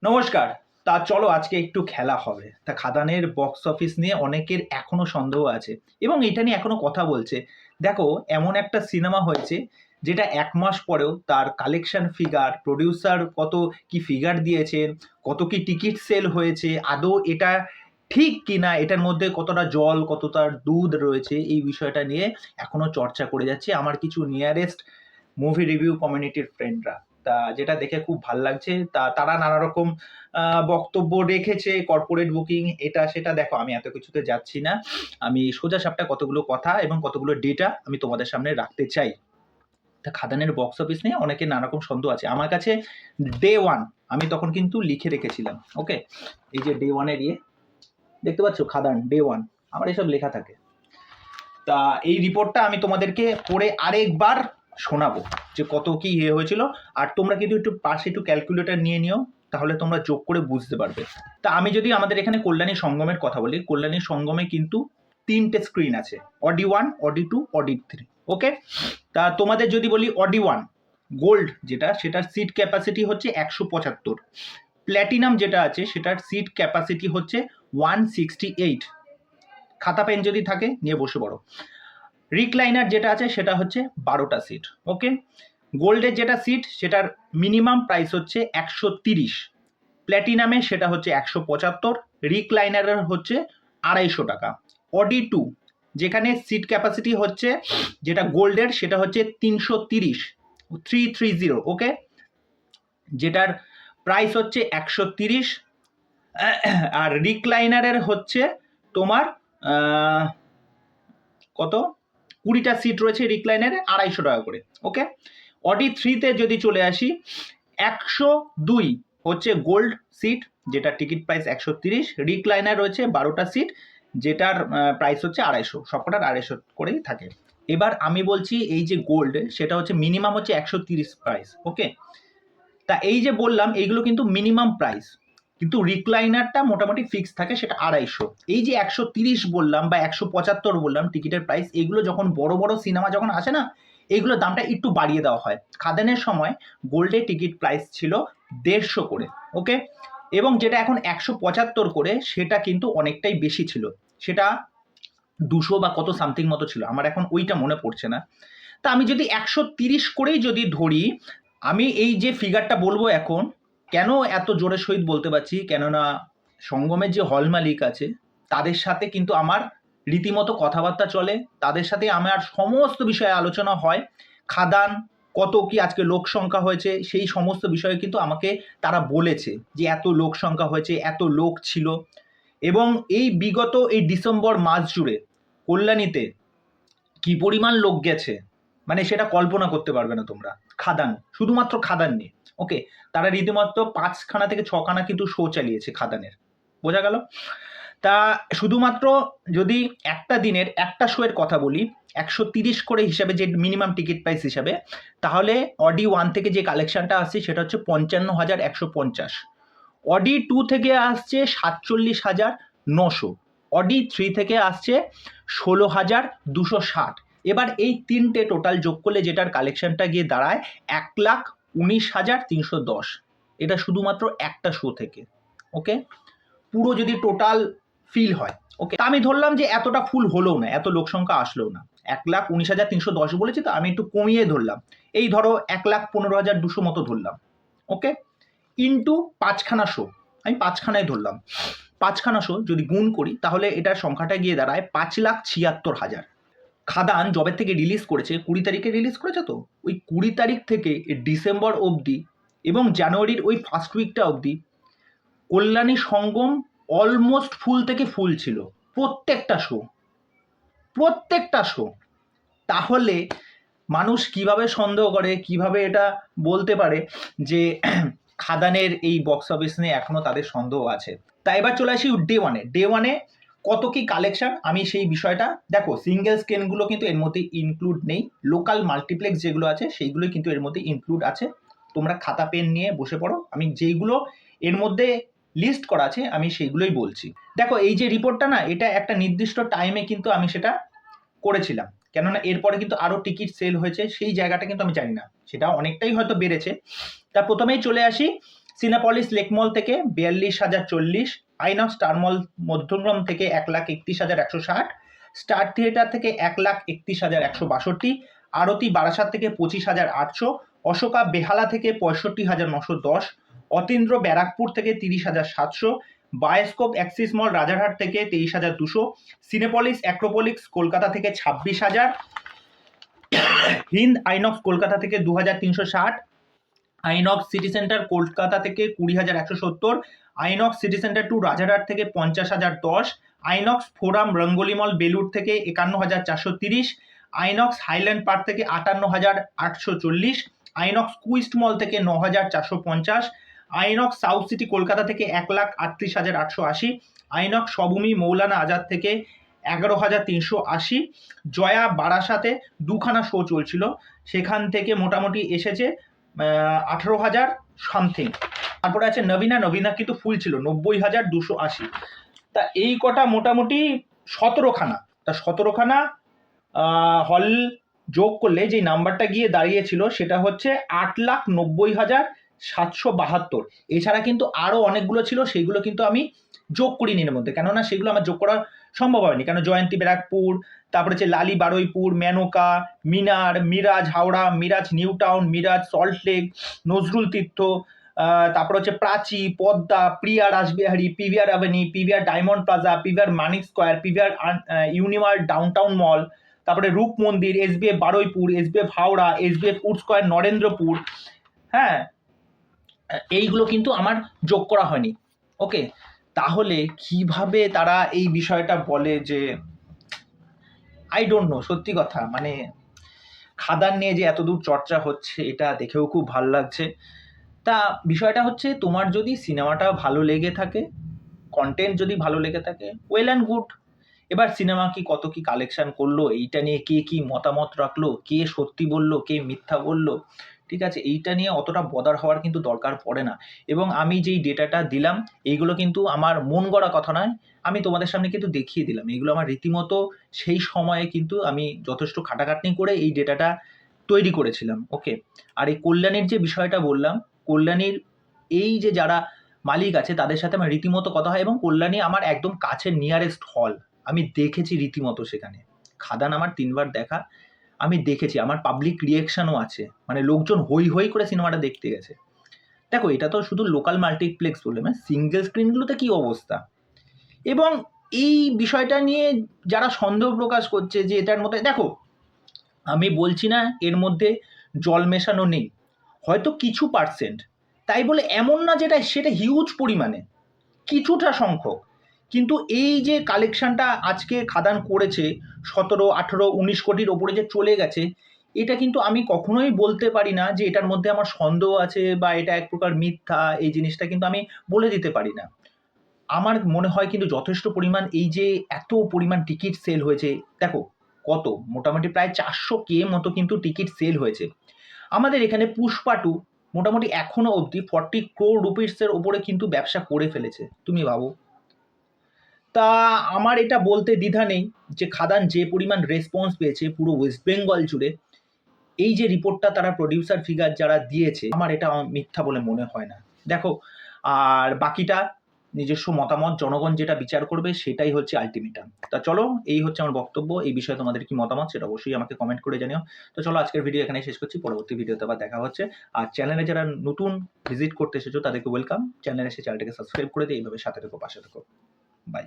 নমস্কার। তা চলো আজকে একটু খেলা হবে। তা খাদানের বক্স অফিস নিয়ে অনেকের এখনো সন্দেহ আছে এবং এটা নিয়ে এখনো কথা বলছে। দেখো, এমন একটা সিনেমা হয়েছে যেটা ১ মাস পরেও তার কালেকশন ফিগার, প্রোডিউসার কত কি ফিগার দিয়েছেন, কত কি টিকিট সেল হয়েছে, আদৌ এটা ঠিক কিনা, এটার মধ্যে কতটা জল, কতটা দুধ রয়েছে, এই বিষয়টা নিয়ে এখনো চর্চা করে যাচ্ছে আমার কিছু নিয়ারেস্ট মুভি রিভিউ কমিউনিটির ফ্রেন্ডরা। তা যেটা দেখে খুব ভাল লাগছে। তারা নানা রকম বক্তব্য রেখেছে, কর্পোরেট বুকিং এটা সেটা। দেখো, আমি এত কিছুতে যাচ্ছি না। আমি সোজা সাপটা কতগুলো কথা এবং কতগুলো ডেটা আমি তোমাদের সামনে রাখতে চাই। তা খাদানের বক্স অফিস নিয়ে অনেকের নানা রকম সন্দেহ আছে। আমার কাছে ডে 1 আমি তখন কিন্তু লিখে রেখেছিলাম। ওকে, এই যে ডে 1 এর দেখতে পাচ্ছ, খাদান ডে 1 আমার এসব লেখা থাকে। তা এই রিপোর্টটা আমি তোমাদেরকে পড়ে আরেকবার শোনাবো যে কত কি হয়েছিল। আর তোমরা কিন্তু একটু পাশে একটু ক্যালকুলেটর নিয়ে নিও, তাহলে তোমরা যোগ করে বুঝতে পারবে। তা আমি যদি আমাদের এখানে কল্যাণী সঙ্গমের কথা বলি, কল্যাণী সঙ্গমে কিন্তু ৩টে স্ক্রিন আছে, অডি 1, অডি 2, অডি 3। ওকে, তা তোমাদের যদি বলি অডি 1 গোল্ড যেটা, সেটার সিট ক্যাপাসিটি হচ্ছে ১৭৫। প্ল্যাটিনাম যেটা আছে সেটার সিট ক্যাপাসিটি হচ্ছে 168। খাতা পেন যদি থাকে নিয়ে বসে পড়ো। রিক্লাইনার যেটা আছে সেটা হচ্ছে ১২টা সিট। ওকে, গোল্ডের যেটা সিট সেটার মিনিমাম প্রাইস হচ্ছে ১৩০, প্ল্যাটিনামে সেটা হচ্ছে ১৭৫, রিক্লাইনারের হচ্ছে ২৫০ টাকা। অডি 2 যেখানে সিট ক্যাপাসিটি হচ্ছে যেটা গোল্ডের সেটা হচ্ছে ৩৩০, 330। ওকে, যেটার প্রাইস হচ্ছে ১৩০, আর রিক্লাইনারের হচ্ছে তোমার কত, ২০টা সিট রয়েছে রিক্লাইনারে, ২৫০ টাকা করে। ওকে, অডি 3-তে যদি চলে আসি, ১০২ হচ্ছে গোল্ড সিট, যেটা টিকিট প্রাইস ১৩০, রিক্লাইনার রয়েছে ১২টা সিট, যেটার প্রাইস হচ্ছে ২৫০, সবকটার ২৫০ করেই থাকে। এবার আমি বলছি এই যে গোল্ড সেটা হচ্ছে মিনিমাম হচ্ছে ১৩০ প্রাইস। ওকে, তা এই যে বললাম এইগুলো কিন্তু মিনিমাম প্রাইস, কিন্তু রিক্লাইনারটা মোটামুটি ফিক্স থাকে, সেটা ২৫০। এই যে ১৩০ বললাম বা ১৭৫ বললাম টিকিটের প্রাইস, এগুলো যখন বড় বড় সিনেমা যখন আসে না, এইগুলোর দামটা একটু বাড়িয়ে দেওয়া হয়। খাদানের সময় গোল্ডের টিকিট প্রাইস ছিল ১৫০ করে। ওকে, এবং যেটা এখন ১৭৫ করে, সেটা কিন্তু অনেকটাই বেশি ছিল, সেটা ২০০ বা কত সামথিং মতো ছিল, আমার এখন ওইটা মনে পড়ছে না। তা আমি যদি ১৩০ করেই যদি ধরি, আমি এই যে ফিগারটা বলবো এখন, কেন এত জোরে সহিত বলতে পারছি, কেননা সঙ্গমের যে হল মালিক আছে তাদের সাথে কিন্তু আমার রীতিমতো কথাবার্তা চলে, তাদের সাথে আমার সমস্ত বিষয়ে আলোচনা হয়। খাদান কত কি আজকে লোক সংখ্যা হয়েছে সেই সমস্ত বিষয়ে কিন্তু আমাকে তারা বলেছে যে এত লোক সংখ্যা হয়েছে, এত লোক ছিল। এবং এই বিগত এই ডিসেম্বর মাস জুড়ে কল্যাণীতে কি পরিমাণ লোক গেছে, মানে সেটা কল্পনা করতে পারবে না তোমরা। খাদান, শুধুমাত্র খাদান নিয়ে। ওকে, তারা রীতিমতো ৫খানা থেকে ৬খানা কিন্তু শো চালিয়েছে খাদানের, বোঝা গেল। তা শুধুমাত্র যদি একটা দিনের একটা শো এর কথা বলি, ১৩০ করে হিসাবে যে মিনিমাম টিকিট প্রাইস হিসাবে, তাহলে অডি 1 থেকে যে কালেকশনটা আসছে সেটা হচ্ছে ৫৫,১৫০। অডি 2 থেকে আসছে ৪৭,৯০০। অডি 3 থেকে আসছে ১৬,২৬০। এবার এই তিনটে টোটাল যোগ করলে যেটার কালেকশনটা গিয়ে দাঁড়ায় ১,১৯,৩১০। এটা শুধুমাত্র একটা শো থেকে। ওকে, পুরো যদি টোটাল ফিল হয়। ওকে, তা আমি ধরলাম যে এতটা ফুল হলেও না, এত লোক সংখ্যা আসলেও না, ১,১৯,৩১০ বলেছি তো, আমি একটু কমিয়ে ধরলাম, এই ধরো ১,১৫,২০০ মতো ধরলাম। ওকে, ইন্টু ৫খানা শো, আমি ৫খানায় ধরলাম, ৫খানা শো যদি গুণ করি তাহলে এটার সংখ্যাটা গিয়ে দাঁড়ায় ৫,৭৬,০০০। খাদান জবের থেকে রিলিজ করেছে, ২০ তারিখে রিলিজ করেছে, তো ওই ২০ তারিখ থেকে ডিসেম্বর অবধি এবং জানুয়ারির ওই ফার্স্ট উইকটা অবধি কল্যাণী সঙ্গম অলমোস্ট ফুল থেকে ফুল ছিল, প্রত্যেকটা শো, প্রত্যেকটা শো। তাহলে মানুষ কিভাবে সন্দেহ করে, কিভাবে এটা বলতে পারে যে খাদানের এই বক্স অফিস নিয়ে এখনো তাদের সন্দেহ আছে। তাই এবার চলে আসি ডে 1-এ। ডে 1-এ কত কি কালেকশন, আমি সেই বিষয়টা দেখো, সিঙ্গেল স্ক্রিনগুলো কিন্তু এর মধ্যে ইনক্লুড নেই, লোকাল মাল্টিপ্লেক্স যেগুলো আছে সেইগুলোই কিন্তু এর মধ্যে ইনক্লুড আছে। তোমরা খাতা পেন নিয়ে বসে পড়ো, আমি যেইগুলো এর মধ্যে লিস্ট করা আছে আমি সেইগুলোই বলছি। দেখো, এই যে রিপোর্টটা না, এটা একটা নির্দিষ্ট টাইমে কিন্তু আমি সেটা করেছিলাম, কেননা এরপরে কিন্তু আরো টিকিট সেল হয়েছে, সেই জায়গাটা কিন্তু আমি জানি না, সেটা অনেকটাই হয়তো বেড়েছে। তা প্রথমেই চলে আসি সিনেপলিস লেকমল থেকে 42,040, আইনক্স স্টারমল মধ্যমগ্রাম থেকে 1,31,160, স্টার থিয়েটার থেকে 1,31,162, আরতি বারাসাত থেকে 25,800, অশোকা বেহালা থেকে 65,910, অতীন্দ্র ব্যারাকপুর থেকে 30,700, বায়োস্কোপ অ্যাক্সিস মল রাজারহাট থেকে 23,200, সিনেপলিস অ্যাক্রোপলিক্স কলকাতা থেকে 26,000, হিন্দ আইনক্স কলকাতা থেকে 2,360, আইনক্স সিটি সেন্টার কলকাতা থেকে 20,170, আইনক্স সিটি সেন্টার 2 রাজারহাট থেকে 50,010, আইনক্স ফোরাম রঙ্গোলি মল বেলুর থেকে 51,430, আইনক্স হাইল্যান্ড পার্ক থেকে 58,840, আইনক্স কুইস্ট মল থেকে 9,450, আইনক্স সাউথ সিটি কলকাতা থেকে 1,38,880, আইনক্স সবুমি মৌলানা আজাদ থেকে 11,380, জয়া বারাসাতে 2খানা শো চলছিল, সেখান থেকে মোটামুটি এসেছে 18,000 সামথিং। তারপরে আছে নবীনা কিন্তু ফুল ছিল 90,280। তা এই কটা মোটামুটি 17খানা। তা 17খানা হল যোগ করলে যে নাম্বারটা গিয়ে দাঁড়িয়েছিল সেটা হচ্ছে 8,90,772। এছাড়া কিন্তু আরও অনেকগুলো ছিল, সেইগুলো কিন্তু আমি যোগ করিনি এর মধ্যে, কেননা সেগুলো আমার যোগ করা সম্ভব হয়নি। কেন জয়ন্তী ব্যারাকপুর, তারপরে হচ্ছে লালি বারুইপুর, মেনকা, মিনার, মিরাজ হাওড়া, মিরাজ নিউ টাউন, মিরাজ সল্টলেক, নজরুল তীর্থ, তারপর হচ্ছে Prachi, Padma, Priya Rashbehari, PVR avenue, PVR diamond plaza, PVR Manik square, PVR universe downtown mall, তারপরে Roop Mandir, SVF Baruipur, SVF Howrah, SVF wood square Narendrapur. হ্যাঁ, এইগুলো কিন্তু আমার যোগ করা হয়নি। ওকে, তাহলে কিভাবে তারা এই বিষয়টা বলে যে আই ডোন্ট নো, সত্যি কথা মানে খাদান নিয়ে যে এতদূর চর্চা হচ্ছে এটা দেখেও খুব ভালো লাগছে। তা বিষয়টা হচ্ছে, তোমার যদি সিনেমাটা ভালো লেগে থাকে, কন্টেন্ট যদি ভালো লেগে থাকে, ওয়েল অ্যান্ড গুড। এবার সিনেমা কি কত কি কালেকশন করলো, এইটা নিয়ে কে কি মতামত রাখলো, কে সত্যি বললো, কে মিথ্যা বললো, ঠিক আছে, এইটা নিয়ে অতটা বদার হওয়ার কিন্তু দরকার পড়ে না। এবং আমি যেই ডেটাটা দিলাম এইগুলো কিন্তু আমার মন গড়া কথা নয়, আমি তোমাদের সামনে কিন্তু দেখিয়ে দিলাম। এইগুলো আমার রীতিমতো সেই সময়ে কিন্তু আমি যথেষ্ট খাটাখাটনি করে এই ডেটাটা তৈরি করেছিলাম। ওকে, আর এই কল্যাণীর যে বিষয়টা বললাম, কল্যাণীর এই যে যারা মালিক আছে তাদের সাথে আমার রীতিমতো কথা হয়, এবং কল্যাণী আমার একদম কাছের নিয়ারেস্ট হল, আমি দেখেছি রীতিমতো সেখানে। খাদান আমার 3বার দেখা, আমি দেখেছি, আমার পাবলিক রিয়েকশনও আছে, মানে লোকজন হই হই করে সিনেমাটা দেখতে গেছে। দেখো, এটা তো শুধু লোকাল মাল্টিপ্লেক্স বলে, মানে সিঙ্গেল স্ক্রিনগুলোতে কী অবস্থা। এবং এই বিষয়টা নিয়ে যারা সন্দেহ প্রকাশ করছে যে এটার মধ্যে, দেখো আমি বলছি না এর মধ্যে জল মেশানো নেই, হয়তো কিছু পার্সেন্ট, তাই বলে এমন না যেটা সেটা হিউজ পরিমাণে, কিছুটা সংখ্যক। কিন্তু এই যে কালেকশনটা আজকে খাদান করেছে 17, 18, 19 কোটির ওপরে যে চলে গেছে, এটা কিন্তু আমি কখনোই বলতে পারি না যে এটার মধ্যে আমার সন্দেহ আছে বা এটা এক প্রকার মিথ্যা, এই জিনিসটা কিন্তু আমি বলে দিতে পারি না। আমার মনে হয় কিন্তু যথেষ্ট পরিমাণ, এই যে এত পরিমাণ টিকিট সেল হয়েছে, দেখো কত মোটামুটি প্রায় 400K মতো কিন্তু টিকিট সেল হয়েছে। আমাদের এখানে পুষ্পা 2 মোটামুটি এখনো অবধি 40 crore রুপিসের ওপরে কিন্তু ব্যবসা করে ফেলেছে, তুমি ভাবো। তা আমার এটা বলতে দ্বিধা নেই যে খাদান যে পরিমাণ রেসপন্স পেয়েছে পুরো ওয়েস্ট বেঙ্গল জুড়ে, এই যে রিপোর্টটা তারা প্রডিউসার ফিগার যারা দিয়েছে, আমার এটা মিথ্যা বলে মনে হয় না। দেখো, আর বাকিটা নিজস্ব মতামত, জনগণ যেটা বিচার করবে সেটাই হচ্ছে আলটিমেটাম। তা চলো, এই হচ্ছে আমার বক্তব্য। এই বিষয়ে তোমাদের কি মতামত সেটা অবশ্যই আমাকে কমেন্ট করে জানিও। তো চলো, আজকের ভিডিও এখানেই শেষ করছি, পরবর্তী ভিডিওতে আবার দেখা হচ্ছে। আর চ্যানেলে যারা নতুন ভিজিট করতে এসেছো তাদেরকে ওয়েলকাম, চ্যানেলে এসে চ্যানেলটাকে সাবস্ক্রাইব করে দিয়ে এইভাবে সাথে থেকো, পাশে থেকো। বাই।